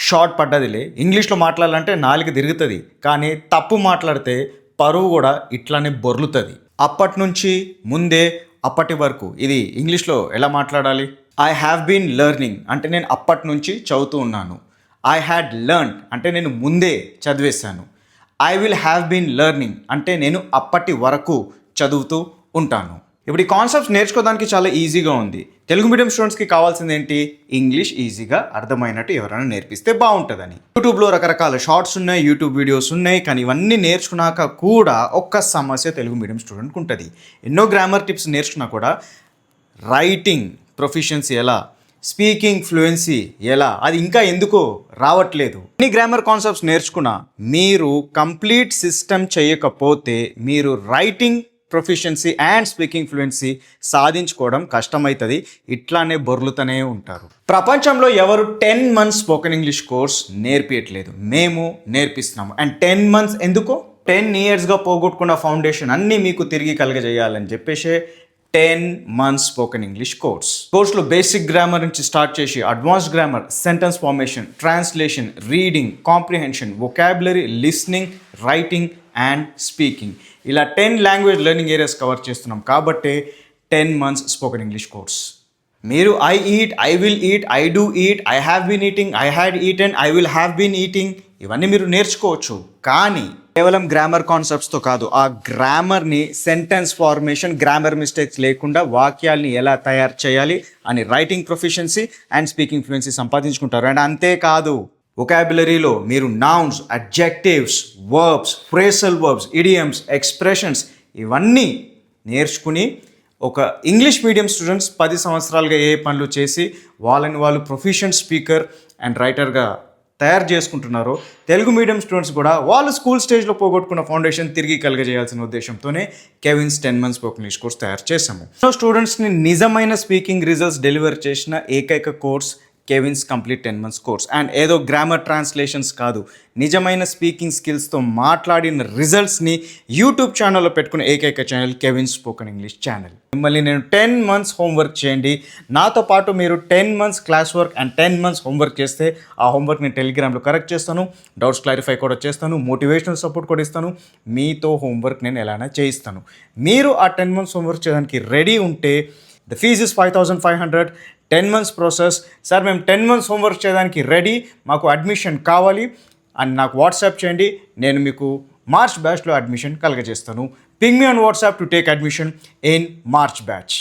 Short పడ్డదిలే. ఇంగ్లీష్లో మాట్లాడాలంటే నాలుక తిరుగుతుంది, కానీ తప్పు మాట్లాడితే పరువు కూడా ఇట్లానే బొర్లుతుంది. అప్పటి నుంచి ముందే అప్పటి వరకు ఇది ఇంగ్లీష్లో ఎలా మాట్లాడాలి? ఐ హ్యావ్ బీన్ లెర్నింగ్ అంటే నేను అప్పటి నుంచి చదువుతూ ఉన్నాను. ఐ హ్యాడ్ లెర్న్డ్ అంటే నేను ముందే చదివేశాను. I will have been learning అంటే నేను అప్పటి వరకు చదువుతూ ఉంటాను. ఇప్పుడు ఈ కాన్సెప్ట్స్ నేర్చుకోవడానికి చాలా ఈజీగా ఉంది. తెలుగు మీడియం స్టూడెంట్స్కి కావాల్సింది ఏంటి? ఇంగ్లీష్ ఈజీగా అర్థమైనట్టు ఎవరైనా నేర్పిస్తే బాగుంటుందని. యూట్యూబ్లో రకరకాల షార్ట్స్ ఉన్నాయి, యూట్యూబ్ వీడియోస్ ఉన్నాయి, కానీ ఇవన్నీ నేర్చుకున్నాక కూడా ఒక్క సమస్య తెలుగు మీడియం స్టూడెంట్కి ఉంటుంది. ఎన్నో గ్రామర్ టిప్స్ నేర్చుకున్నా కూడా రైటింగ్ ప్రొఫిషియన్సీ ఎలా, స్పీకింగ్ ఫ్లూయెన్సీ ఎలా, అది ఇంకా ఎందుకో రావట్లేదు. ఇన్ని గ్రామర్ కాన్సెప్ట్స్ నేర్చుకున్నా మీరు కంప్లీట్ సిస్టమ్ చేయకపోతే మీరు writing proficiency and speaking fluency సాధించుకోవడం కష్టమవుతుంది. ఇట్లానే బొర్లుతూనే ఉంటారు. ప్రపంచంలో ఎవరు 10 months స్పోకెన్ ఇంగ్లీష్ కోర్స్ నేర్పించట్లేదు, మేము నేర్పిస్తున్నాము. అండ్ 10 months ఎందుకు? 10 yearsగా పోగొట్టుకున్న ఫౌండేషన్ అన్నీ మీకు తిరిగి కలగజేయాలని చెప్పేసి 10 months స్పోకెన్ ఇంగ్లీష్ కోర్స్లో బేసిక్ గ్రామర్ నుంచి స్టార్ట్ చేసి advanced grammar, sentence formation, translation, reading, comprehension, vocabulary, listening, writing and speaking, ఇలా 10 లాంగ్వేజ్ లెర్నింగ్ ఏరియాస్ కవర్ చేస్తున్నాం. కాబట్టి 10 months స్పోకెన్ ఇంగ్లీష్ కోర్స్. మీరు I eat, I will eat, I do eat, I have been eating, I had eaten, I will have been eating ఇవన్నీ మీరు నేర్చుకోవచ్చు. కానీ కేవలం grammar కాన్సెప్ట్స్తో కాదు, ఆ గ్రామర్ని సెంటెన్స్ ఫార్మేషన్, గ్రామర్ మిస్టేక్స్ లేకుండా వాక్యాల్ని ఎలా తయారు చేయాలి అని writing proficiency and speaking fluency సంపాదించుకుంటారు. అండ్ అంతేకాదు వొకాబులరీలో మీరు nouns, adjectives, verbs, phrasal verbs, idioms, expressions ఇవన్నీ నేర్చుకుని ఒక ఇంగ్లీష్ మీడియం స్టూడెంట్స్ 10 సంవత్సరాలుగా ఏ పనులు చేసి వాళ్ళని వాళ్ళు ప్రొఫిషియెంట్ స్పీకర్ అండ్ రైటర్గా తయారు చేసుకుంటున్నారో, తెలుగు మీడియం స్టూడెంట్స్ కూడా వాళ్ళు స్కూల్ స్టేజ్లో పోగొట్టుకున్న ఫౌండేషన్ తిరిగి కలగజేయాల్సిన ఉద్దేశంతోనే Kevin's 10 months spoken English course తయారు చేశాము. స్టూడెంట్స్ని నిజమైన స్పీకింగ్ రిజల్ట్స్ డెలివర్ చేసిన ఏకైక course Kevin's complete 10 months course. And ఏదో గ్రామర్ ట్రాన్స్లేషన్స్ కాదు, నిజమైన స్పీకింగ్ స్కిల్స్తో మాట్లాడిన రిజల్ట్స్ని యూట్యూబ్ ఛానల్లో పెట్టుకునే ఏకైక channel Kevin's spoken English channel. మిమ్మల్ని నేను 10 months హోంవర్క్ చేయండి, నాతో పాటు మీరు 10 months class work and 10 months homework చేస్తే ఆ హోంవర్క్ నేను టెలిగ్రామ్లో కరెక్ట్ చేస్తాను, డౌట్స్ క్లారిఫై కూడా చేస్తాను, మోటివేషనల్ సపోర్ట్ కూడా ఇస్తాను, మీతో హోంవర్క్ నేను ఎలానా చేయిస్తాను. మీరు ఆ 10 months హోంవర్క్ చేయడానికి రెడీ ఉంటే the fees is 5,500. 10 months process. Sir మేము 10 months హోంవర్క్ చేయడానికి రెడీ, మాకు అడ్మిషన్ కావాలి అని నాకు వాట్సాప్ చేయండి, నేను మీకు మార్చ్ బ్యాచ్లో అడ్మిషన్ కలగజేస్తాను. Ping me on WhatsApp to take admission in March batch.